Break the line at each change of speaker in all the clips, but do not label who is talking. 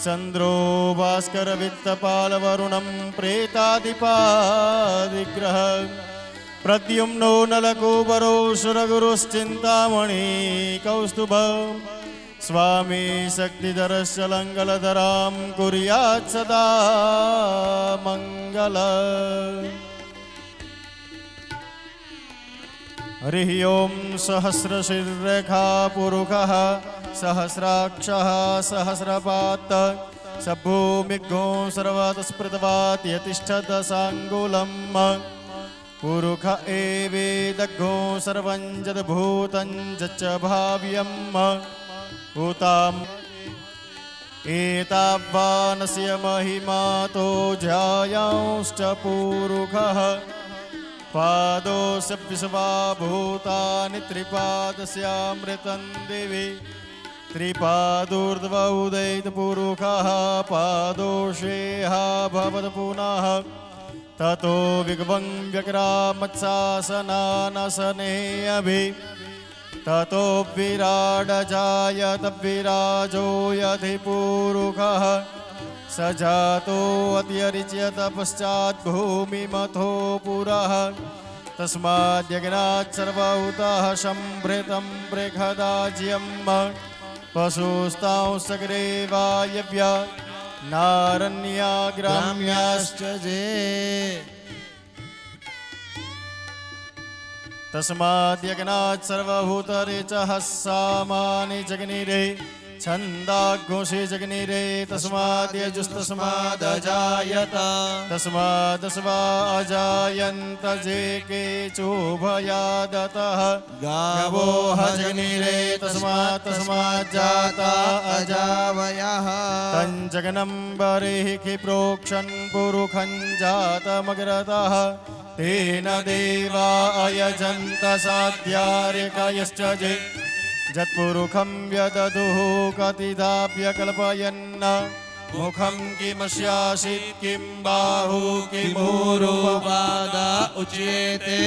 चंद्रो भास्कर वित्तपाल वरुणं प्रेतादिपादिग्रह प्रद्युम्नो नलकुबरो सुरगुरुश्चिन्तामणि कौस्तुभ स्वामी शक्तिधरस्य लङ्गलधरां कुर्यात् सदा मंगल। हरिः ओं सहस्रशिररेखा पुरुषः सहस्राक्षः सहस्रपात् सभूमिघ्नो सर्वतस्पृतवात् यतिष्ठदशाङ्गुलं पुरुष एवेदघ्नो सर्वं जद्भूतं जच्च भाव्यं भूताम् एतावानस्य महिमातो ध्यायांश्च पुरुषः पादोऽस्य विश्वाभूतानि त्रिपादस्यामृतं दिवि त्रिपादोर्ध्व उदयितपुरुषः पादोषेह भवत् पुनः ततो विग्वं व्यक्रामत्सासनानसने अभि ततो विराडजायत विराजो यधिपुरुषः स जातो अत्यरिच्यत पश्चात् भूमिमथो पुरः तस्माद्यज्ञात् सर्वभूतः सम्भृतं बृहदाज्यं पशुस्तां सगरे वायव्या नारण्या ग्राम्याश्च जे तस्माद्यज्ञात् सर्वभूतरेचः सामानि जगनिरे छन्दाघोषे जगनिरे तस्माद्यजुस्तस्मादजायत तस्मादस्वा अजायन्त जे के चोभयादतः गावो जगनिरे तस्माज्जाता अजावयः तञ्जगनं बर्हिः प्रोक्षन् पुरुखं जातमग्रतः तेन देवा अयजन्त साध्यार्कयश्च जे जत्पुरुखं व्यदधुः कतिदाप्यकल्पयन् मुखं किमस्यासीत् किं बाहु किमूरुपादा
उच्येते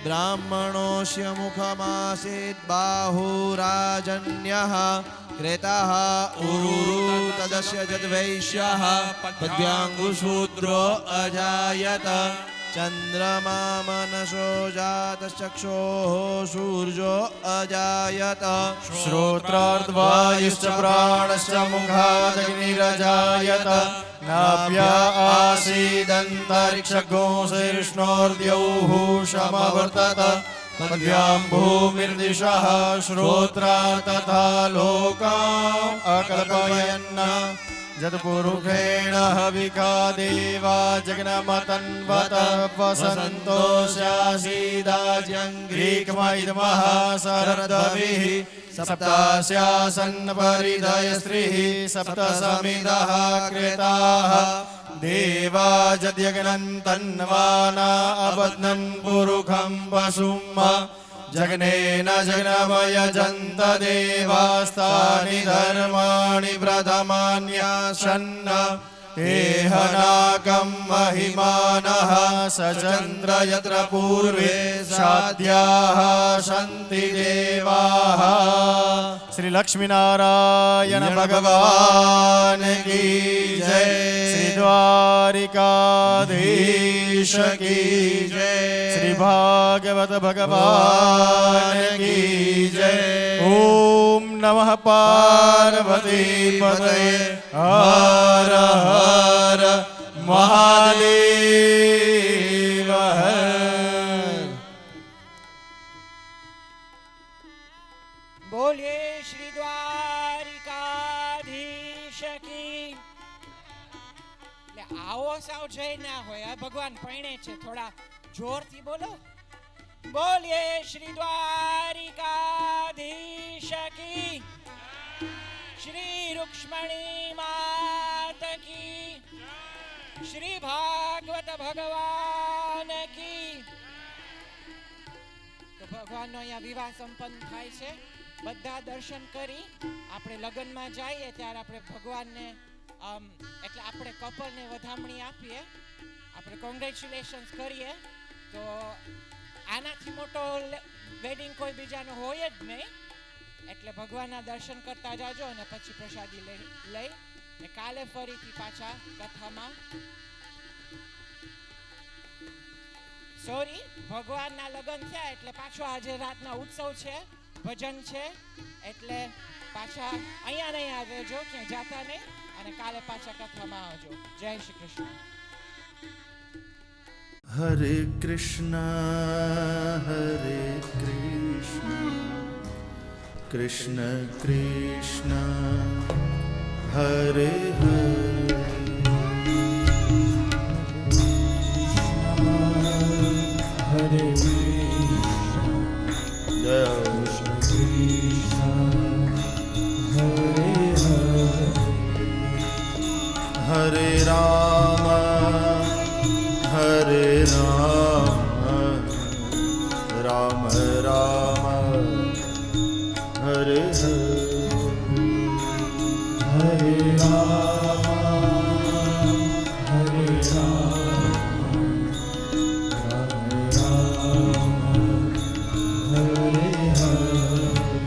ब्राह्मणोऽस्य मुखमासीत् बाहुराजन्यः क्रेताः उरुरु तदस्य जद्वैश्यः पद्भ्याङ्गुशूद्रो अजायत चन्द्रमा मनसो जातश्चक्षोः सूर्यो अजायत
श्रोत्रार्धवायुश्च प्राणश्च मुखादग्निरजायत नाभ्या आसीदन्तरिक्षघोषैर्ष्णोर्द्यौः समवर्तत पद्भ्यां भूमिर्दिशः श्रोत्रा तथा लोकाम् अकल्पयन् जत्पुरुषेण हविका देवा जगन्मतन्वत वसन्तोऽस्यासीदाज्यङ्घ्रीकमैदमः शरद्भिः सप्तास्यासन् परिधयस्त्रिः सप्तसमिदः कृताः देवा जद्यग्नं तन्वाना अबध्नन् पुरुखं वसुम् जगनेन जगनमयजन्त देवास्तानि धर्माणि प्रथमान्यासन् तेहनाकं महिमानः सचन्द्र यत्र पूर्वे साध्याः सन्ति देवाः। श्री लक्ष्मीनारायण भगवान की जय। श्री द्वारिकाधीश की जय। श्री भागवत भगवान की जय। ओम नमः पार्वती पतये हर हर महादेव हर।
बोलिए श्री द्वारिकाधीश की। आओ साव जय ना होया भगवान पीणे छे थोड़ा जोर थी बोलो। बोलिए श्री द्वारिकाधीश की। श्री रुक्ष्मणी मात की। श्री भागवत भगवान की। तो भगवान नो यहाँ विवाह संपन्न थाय छे। बधा दर्शन करी આપણે લગનમાં જઈએ ત્યારે આપણે ભગવાનને એટલે આપણે કપલને વધામણી આપીએ, આપણે કોંગ્રેચ્યુલેશન્સ કરીએ. તો આનાથી મોટો વેડિંગ કોઈ બીજાનો હોય જ નહીં. એટલે ભગવાનના દર્શન કરતા જાજો અને પછી પ્રસાદી લઈ ને કાલે ફરીથી પાછા કથામાં. સોરી, ભગવાનના લગ્ન થયા એટલે પાછો આજે રાતના ઉત્સવ છે, ભજન છે, એટલે પાછા અહીંયા નહીં આવજો, ક્યાંય જાતા નહીં, અને કાલે પાછા કથામાં આવજો. જય શ્રી કૃષ્ણ.
हरे कृष्णा कृष्ण कृष्ण हरे हरे हरे जय कृष्ण हरे हरे हरे राम